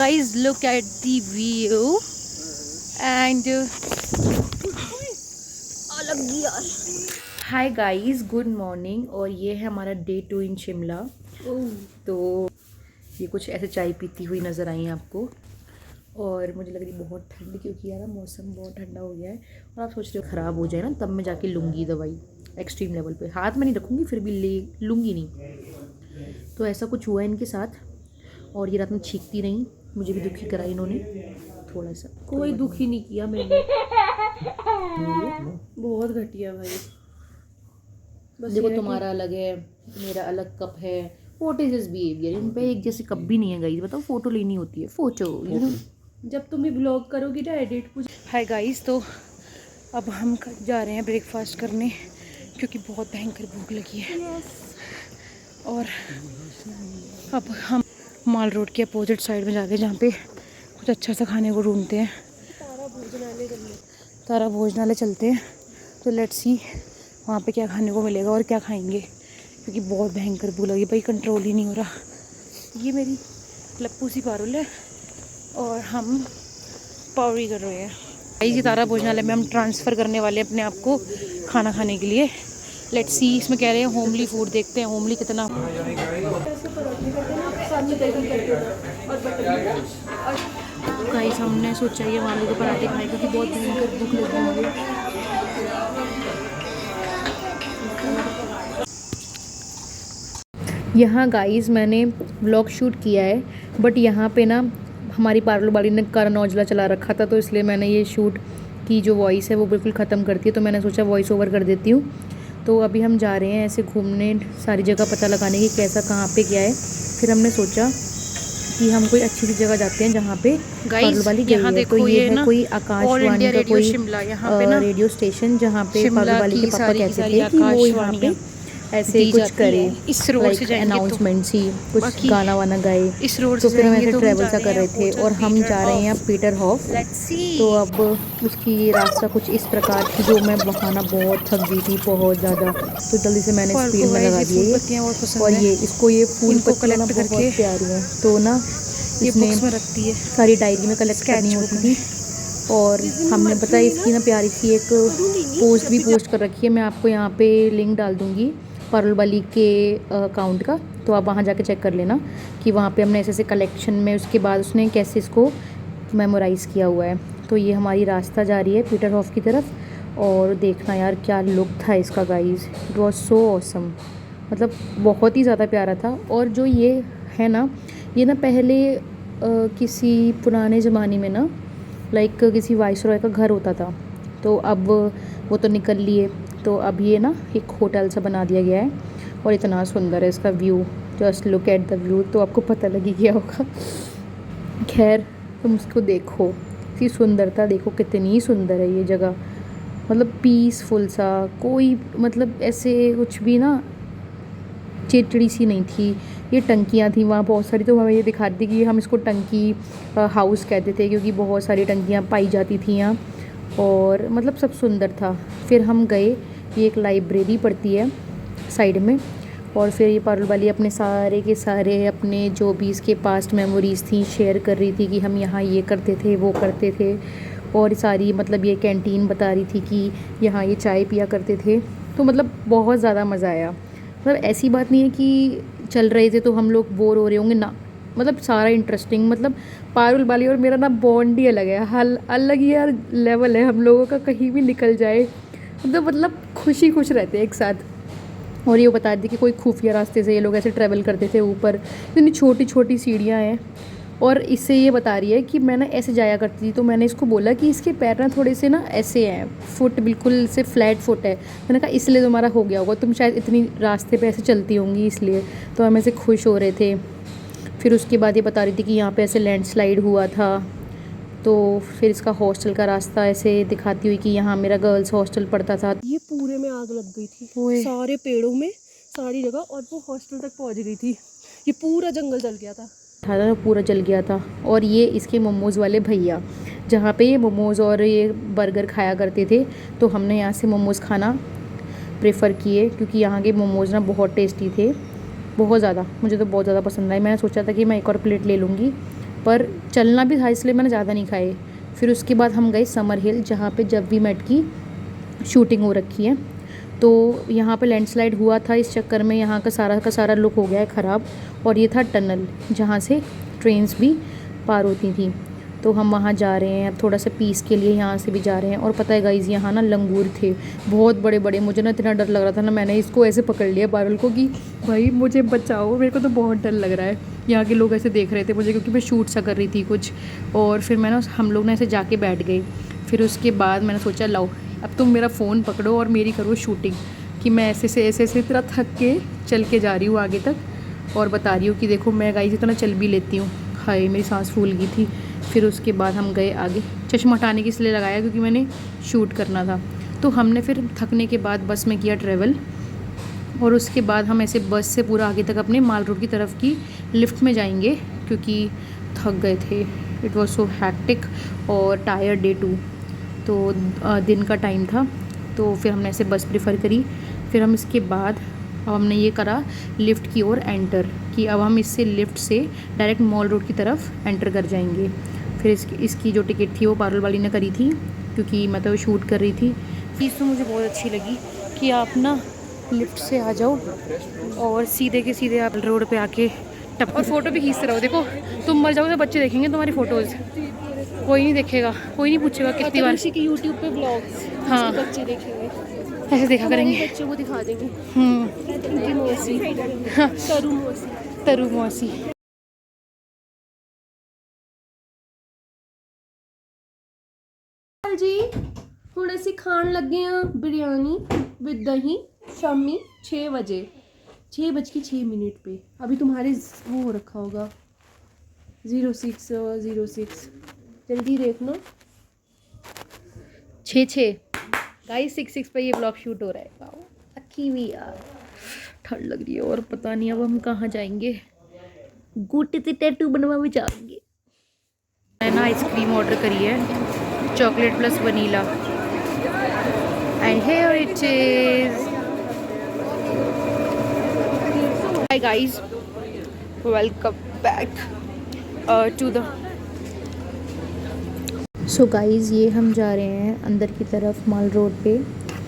Guys, look at the view and hi guys, good morning. और ये है हमारा डे 2 इन शिमला। तो ये कुछ ऐसे चाय पीती हुई नज़र आई है आपको। और मुझे लग रही बहुत ठंड, क्योंकि यार मौसम बहुत ठंडा हो गया है। और आप सोच रहे हो ख़राब हो जाए ना, तब मैं जाके लूँगी दवाई एक्सट्रीम लेवल पे। हाथ में नहीं रखूँगी, फिर भी ले लूँगी नहीं। तो ऐसा कुछ हुआ इनके साथ। और ये रात में छींकती रही, मुझे भी दुखी करा इन्होंने थोड़ा सा। कोई दुखी नहीं किया मैंने। बहुत घटिया भाई। बस देखो तुम्हारा अलग है, मेरा अलग कप है। What is this behaviour? इन पे एक जैसे कप भी नहीं है गाइस। बताओ, फोटो लेनी होती है, फोटो जब तुम भी ब्लॉग करोगी ना एडिट कुछ। हाय गाइस, तो अब हम जा रहे हैं ब्रेकफास्ट करने, क्योंकि बहुत भयंकर भूख लगी है। और अब हम माल रोड के अपोजिट साइड में जा रहे हैं, जहाँ पे कुछ अच्छा सा खाने को ढूंढते हैं। तारा भोजनालय चलते हैं। तो लेट्स सी वहाँ पे क्या खाने को मिलेगा और क्या खाएंगे, क्योंकि बहुत भयंकर भूख लगी भाई, कंट्रोल ही नहीं हो रहा। ये मेरी लप्पू सी पारुल है और हम पावरी कर रहे हैं। इसी तारा भोजनालय में हम ट्रांसफ़र करने वाले हैं अपने आप को खाना खाने के लिए। लेट्स सी, इसमें कह रहे हैं होमली फूड। देखते हैं होमली कितना। गाइस, हमने सोचा ये आलू के पराठे खाए, क्योंकि बहुत भयंकर भूख लगी है मुझे। यहाँ गाइस मैंने व्लॉग शूट किया है, बट यहाँ पे ना हमारी पार्लर वाली ने करण औजला चला रखा था, तो इसलिए मैंने ये शूट की जो वॉइस है वो बिल्कुल ख़त्म कर दी है। तो मैंने सोचा वॉइस ओवर कर देती हूँ। तो अभी हम जा रहे हैं ऐसे घूमने, सारी जगह पता लगाने की कैसा कहाँ पे क्या है। फिर हमने सोचा कि हम कोई अच्छी सी जगह जाते हैं जहाँ पे पार्लर वाली गई है। तो ये है कोई आकाशवाणी का कोई रेडियो स्टेशन, जहाँ पे पार्लर वाली के पापा कहते थे कि वो यहाँ पे ऐसे कुछ करे, इस रोड से जाएंगे अनाउंसमेंट सी, कुछ गाना वाना गाए। इस रोड तो से फिर हम जाएंगे ऐसे तो ट्रैवल सा कर रहे थे, और हम जा रहे हैं पीटर हॉफ। तो अब उसकी रास्ता कुछ इस प्रकार की, जो मैं बहाना बहुत थक गई थी बहुत ज़्यादा, तो जल्दी से मैंने स्पीड में लगा दिए ये। और ये इसको ये फूल पत्तियाँ ना बहुत प्यारी हैं, तो ना इसने रखती है, सारी डायरी में कलेक्ट करनी होती थी। और हमने पता है इसकी ना प्यारी सी एक पोस्ट भी पोस्ट कर रखी है। मैं आपको यहाँ पे लिंक डाल दूँगी पारुल वाली के अकाउंट का, तो आप वहाँ जाके चेक कर लेना कि वहाँ पे हमने ऐसे ऐसे कलेक्शन में, उसके बाद उसने कैसे इसको मेमोराइज़ किया हुआ है। तो ये हमारी रास्ता जा रही है पीटर हॉफ की तरफ। और देखना यार क्या लुक था इसका guys, it was so awesome. मतलब बहुत ही ज़्यादा प्यारा था। और जो ये है ना, ये ना पहले किसी पुराने ज़माने में ना लाइक किसी वाइसरॉय का घर होता था। तो अब वो तो निकल लिए, तो अब ये ना एक होटल सा बना दिया गया है। और इतना सुंदर है इसका view, just look at the view, तो आपको पता लगी गया होगा। खैर, तुम उसको देखो, इसकी सुंदरता देखो, कितनी सुंदर है ये जगह। मतलब पीसफुल सा, कोई मतलब ऐसे कुछ भी ना चिड़चिड़ी सी नहीं थी। ये टंकियाँ थी वहाँ बहुत सारी, तो हमें ये दिखा रही थी कि हम इसको टंकी हाउस कहते थे, क्योंकि बहुत सारी टंकियाँ पाई जाती थी यहाँ। और मतलब सब सुंदर था। फिर हम गए, ये एक लाइब्रेरी पड़ती है साइड में। और फिर ये पारुल वाली अपने सारे के सारे अपने जो भी इसके पास्ट मेमोरीज़ थी शेयर कर रही थी, कि हम यहाँ ये करते थे वो करते थे। और सारी मतलब ये कैंटीन बता रही थी कि यहाँ ये चाय पिया करते थे। तो मतलब बहुत ज़्यादा मज़ा आया। मतलब ऐसी बात नहीं है कि चल रहे थे तो हम लोग बोर हो रहे होंगे ना, मतलब सारा इंटरेस्टिंग। मतलब पारुल वाली और मेरा ना बॉन्ड ही अलग है, हल अलग ही यार लेवल है हम लोगों का। कहीं भी निकल जाए तो मतलब खुश ही खुश रहते हैं एक साथ। और ये बता दी कि कोई खुफिया रास्ते से ये लोग ऐसे ट्रैवल करते थे ऊपर। इतनी छोटी छोटी सीढ़ियाँ हैं। और इससे ये बता रही है कि मैं ना ऐसे जाया करती थी, तो मैंने इसको बोला कि इसके पैर ना थोड़े से ना ऐसे हैं, फुट बिल्कुल से फ्लैट फुट है। मैंने कहा इसलिए तुम्हारा हो गया होगा, तुम शायद इतनी रास्ते पे ऐसे चलती होंगी इसलिए। तो हम ऐसे खुश हो रहे थे। फिर उसके बाद ये बता रही थी कि यहाँ पे ऐसे लैंडस्लाइड हुआ था। तो फिर इसका हॉस्टल का रास्ता ऐसे दिखाती हुई कि यहाँ मेरा गर्ल्स हॉस्टल पड़ता था। ये पूरे में आग लग गई थी, सारे पेड़ों में, सारी जगह, और वो हॉस्टल तक पहुंच गई थी। ये पूरा जंगल जल गया था, पूरा जल गया था। और ये इसके मोमोज़ वाले भैया, जहाँ पे ये मोमोज़ और ये बर्गर खाया करते थे, तो हमने यहाँ से मोमोज़ खाना प्रेफर किए, क्योंकि यहाँ के मोमोज़ ना बहुत टेस्टी थे, बहुत ज़्यादा। मुझे तो बहुत ज़्यादा पसंद आए। मैंने सोचा था कि मैं एक और प्लेट ले लूँगी, पर चलना भी था इसलिए मैंने ज़्यादा नहीं खाए। फिर उसके बाद हम गए समर हिल, जहाँ पे जब वी मेट की शूटिंग हो रखी है। तो यहाँ पे लैंडस्लाइड हुआ था, इस चक्कर में यहाँ का सारा लुक हो गया है ख़राब। और ये था टनल जहाँ से ट्रेन्स भी पार होती थी। तो हम वहाँ जा रहे हैं अब थोड़ा सा पीस के लिए, यहाँ से भी जा रहे हैं। और पता है गाइज़, यहाँ ना लंगूर थे बहुत बड़े बड़े। मुझे ना इतना डर लग रहा था ना, मैंने इसको ऐसे पकड़ लिया पारुल को कि भाई मुझे बचाओ, मेरे को तो बहुत डर लग रहा है। यहाँ के लोग ऐसे देख रहे थे मुझे, क्योंकि मैं शूट सा कर रही थी कुछ। और फिर मैं ना हम लोग ना ऐसे जाके बैठ गए। फिर उसके बाद मैंने सोचा लाओ अब तुम मेरा फ़ोन पकड़ो और मेरी करो शूटिंग, कि मैं ऐसे इतना थक के चल के जा रही हूँ आगे तक और बता रही हूँ कि देखो मैं गाइस इतना चल भी लेती हूँ। हाय मेरी सांस फूल गई थी। फिर उसके बाद हम गए आगे। चश्मा हटाने की इसलिए लगाया क्योंकि मैंने शूट करना था। तो हमने फिर थकने के बाद बस में किया ट्रैवल। और उसके बाद हम ऐसे बस से पूरा आगे तक अपने माल रोड की तरफ की लिफ्ट में जाएंगे, क्योंकि थक गए थे। इट वॉज सो हैक्टिक और टायर्ड डे 2। तो दिन का टाइम था, तो फिर हमने ऐसे बस प्रेफर करी। फिर हम इसके बाद अब हमने ये करा लिफ्ट की ओर एंटर, कि अब हम इससे लिफ्ट से डायरेक्ट मॉल रोड की तरफ एंटर कर जाएंगे। फिर इसकी जो टिकट थी वो पारुल वाली ने करी थी, क्योंकि मैं तो शूट कर रही थी। चीज़ तो मुझे बहुत अच्छी लगी कि आप ना लिफ्ट से आ जाओ और सीधे के सीधे आप रोड पे आके टप और फ़ोटो भी खींचते रहो। देखो तुम मर जाओगे तो बच्चे देखेंगे तुम्हारी फ़ोटोज़, कोई नहीं देखेगा, कोई नहीं पूछेगा कितनी बार। के यूट्यूब पे ब्लॉग्स हाँ बच्चे देखेंगे, ऐसे देखा करेंगे। बच्चों को दिखा देंगे हम्म। इनकी मौसी, हाँ तरु मौसी। तरु मौसी। जी ਹੁਣ ਅਸੀਂ ਖਾਣ ਲੱਗੇ ਆ बिरयानी विद दही शामी 6 बजे 6:06 पे। अभी तुम्हारे वो हो रखा होगा 0606, जल्दी देखना। 6 गाइस 6 पे ये ब्लॉग शूट हो रहा है। वाओ अक्की भी यार, ठंड लग रही है और पता नहीं अब हम कहाँ जाएंगे। गुट से टैटू बनवा भी जाएंगे। मैंने ना आइसक्रीम ऑर्डर करी है, chocolate plus vanilla, and here it is. Hi guys, welcome back to the. So guys ये हम जा रहे हैं अंदर की तरफ माल रोड पे।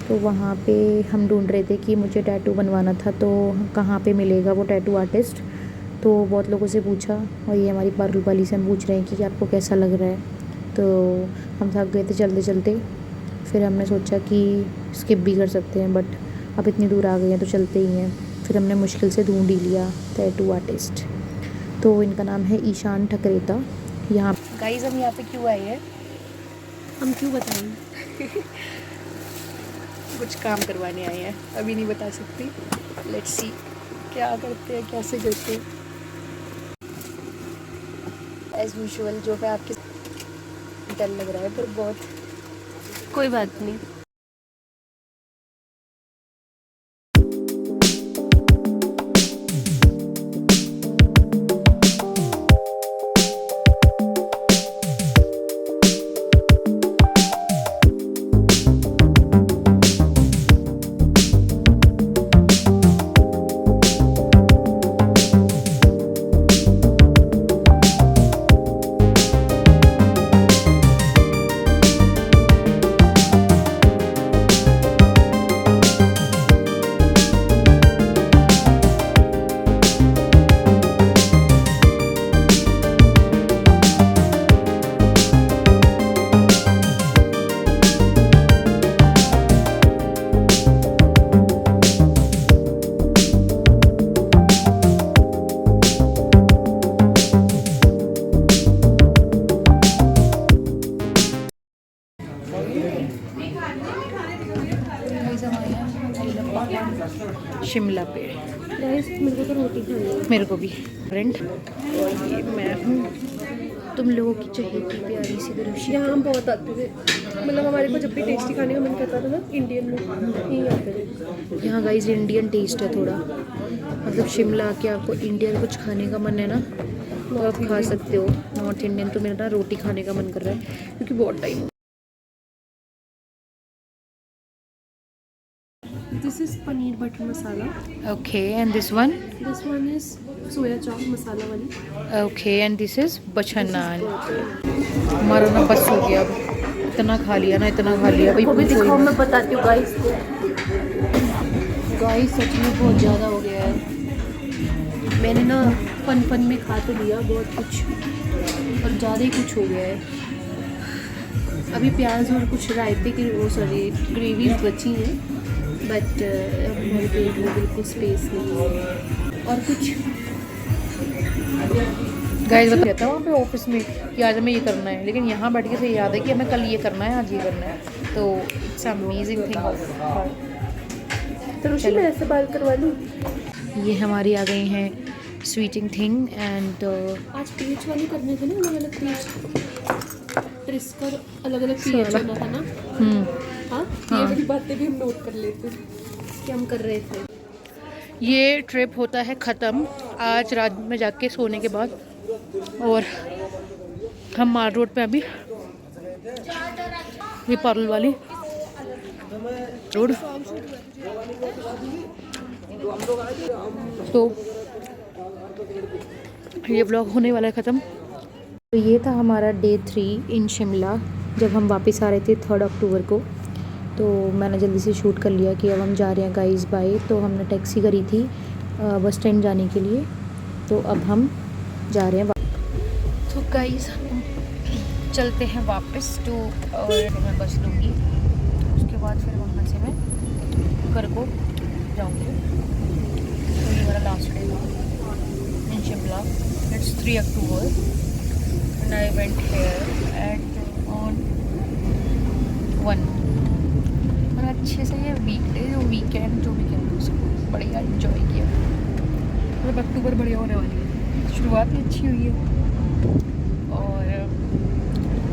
तो वहाँ पे हम ढूंढ रहे थे कि मुझे टैटू बनवाना था, तो कहाँ पे मिलेगा वो टैटू आर्टिस्ट। तो बहुत लोगों से पूछा और ये हमारी पारुल वाली से हम पूछ रहे हैं कि आपको कैसा लग रहा है। तो हम थक गए थे चलते चलते, फिर हमने सोचा कि स्किप भी कर सकते हैं, बट अब इतनी दूर आ गए हैं तो चलते ही हैं। फिर हमने मुश्किल से ढूंढ ही लिया टैटू आर्टिस्ट। तो इनका नाम है ईशान ठकरेता। यहाँ गाइस हम यहाँ पे क्यों आए हैं, हम क्यों बताएंगे कुछ काम करवाने आए हैं, अभी नहीं बता सकती। लेट्स सी क्या करते हैं, कैसे करते हैं। एज यूजुअल जो है आपके डर लग रहा है, पर बहुत कोई बात नहीं। शिमला पेड़। गाइस मेरे को तो रोटी खानी है। मेरे को भी फ्रेंड, और ये मैं हूँ तुम लोगों की चहेती प्यारी सी दरुशी। यहाँ हम बहुत आते थे, मतलब हमारे को जब भी टेस्टी खाने का मन करता था ना इंडियन में, यहीं आते थे। यहाँ गाइस इंडियन टेस्ट है थोड़ा, मतलब शिमला आके आपको इंडियन कुछ खाने का मन है ना तो आप खा सकते हो। नॉर्थ इंडियन तो मेरा ना रोटी खाने का मन कर रहा है, क्योंकि बहुत time this is paneer butter masala, okay and this one, this one is soya chaap masala वाली, ओके एंड दिस इज बचन नान। हमारा ना बस हो गया, अब इतना खा लिया ना, इतना खा लिया भाई। को भी दिखाओ, मैं बताती हूँ गाइस को। गाइस सच में बहुत ज़्यादा हो गया है। मैंने ना फन में खा तो लिया बहुत कुछ, और ज़्यादा ही कुछ हो गया है। अभी प्याज और कुछ रायते की वो सॉरी ग्रेवीज बची हैं, बट हमारे पेट में बिल्कुल स्पेस नहीं है। और कुछ गाइस बताया था वहाँ पे ऑफिस में कि आज हमें ये करना है, लेकिन यहाँ बैठ के से याद है कि हमें कल ये करना है, आज ये करना है। तो इट्स अमेजिंग थिंग। तरुषि मैं ऐसे बाल करवा लूँ। ये हमारी आ गई हैं स्वीटिंग थिंग एंड आज पेज वाले करने थे ना, अलग अलग पेज, ट्रिस्कर अलग अलग पेज होना था ना। हाँ, ये वाली बातें भी हम नोट कर लेते कि हम कर रहे थे। ये ट्रिप होता है ख़त्म आज रात में जाके सोने के बाद, और हम माल रोड पे अभी, ये पार्ल वाली रोड। तो ये ब्लॉग होने वाला है ख़त्म। तो ये था हमारा डे 3 इन शिमला, जब हम वापस आ रहे थे 3 अक्टूबर को। तो मैंने जल्दी से शूट कर लिया कि अब हम जा रहे हैं गाइस बाय। तो हमने टैक्सी करी थी बस स्टैंड जाने के लिए, तो अब हम जा रहे हैं। तो गाइस चलते हैं वापस टू, और मैं बस लूँगी, उसके बाद फिर वहाँ से मैं घर को जाऊँगी। तो ये मेरा लास्ट डे था in Shimla. It's 3 October and I went here at on 1। और अच्छे से ये वीकडे जो वीकेंड उसको बढ़िया इन्जॉय किया। मतलब अक्टूबर बढ़िया होने वाली है, शुरुआत भी अच्छी हुई है, और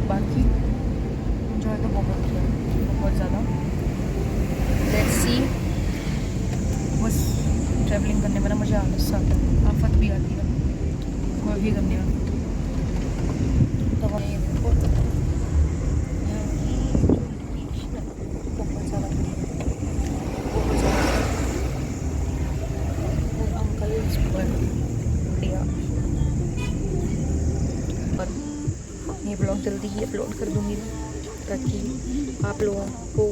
बाकी इन्जॉय तो बहुत किया, बहुत ज़्यादा। लेट्स सी, बस ट्रैवलिंग करने में ना मुझे आलस आता है, आफत भी आती है कोई भी करने में। तो हम ये देखो बहुत ज़्यादा अंकल बढ़िया। पर ये ब्लॉग जल्दी ही अपलोड कर दूँगी ताकि आप लोगों को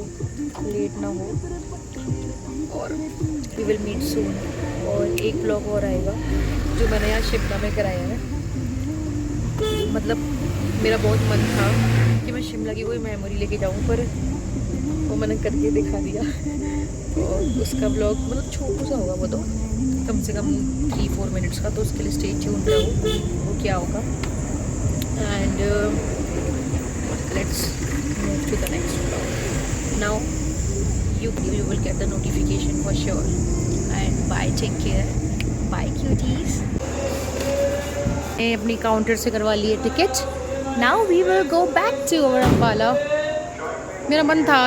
लेट ना हो, और वी विल मीट सून। और एक ब्लॉग और आएगा जो मैंने यहाँ शिमला में कराया है। मतलब मेरा बहुत मन था कि मैं शिमला की कोई मेमोरी लेके जाऊँ, पर वो मैंने करके दिखा दिया। और उसका ब्लॉग मतलब छोटा सा होगा, वो तो कम से कम 3-4 मिनट्स का, तो उसके लिए स्टे ट्यून्ड रहो वो क्या होगा। And let's move to the next blog now. you will get the notification for sure, and bye, take care, bye cuties। मैं अपनी काउंटर से करवा लिए ticket. Now we will go back to our Ambala. मेरा मन था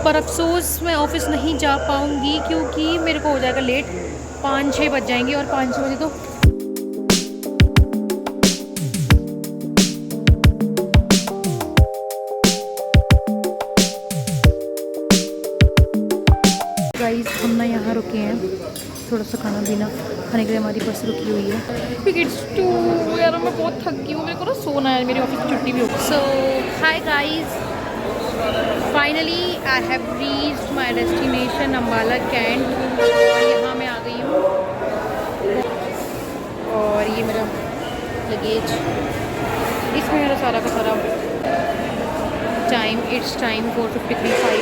पर अफसोस मैं ऑफिस नहीं जा पाऊँगी क्योंकि मेरे को हो जाएगा लेट, 5-6 बज जाएंगे, और 5-6 बजे तो गाइस हम ना यहाँ रुके हैं, थोड़ा सा खाना पीना खाने के लिए हमारी बस रुकी हुई है। टिकट्स टू यार, मैं बहुत थक गई हूँ, मेरे को ना सोना है, मेरी ऑफिस की छुट्टी भी होगी। So hi guys, finally I have reached my destination Ambala cantt, और यहाँ मैं आ गई हूँ। और ये मेरा लगेज, इसमें मेरा सारा का सारा टाइम, इट्स टाइम 4:53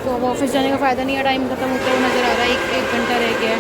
तो अब ऑफिस जाने का फ़ायदा नहीं है, टाइम ख़त्म होता हुआ नज़र आ रहा है, एक घंटा रह गया है।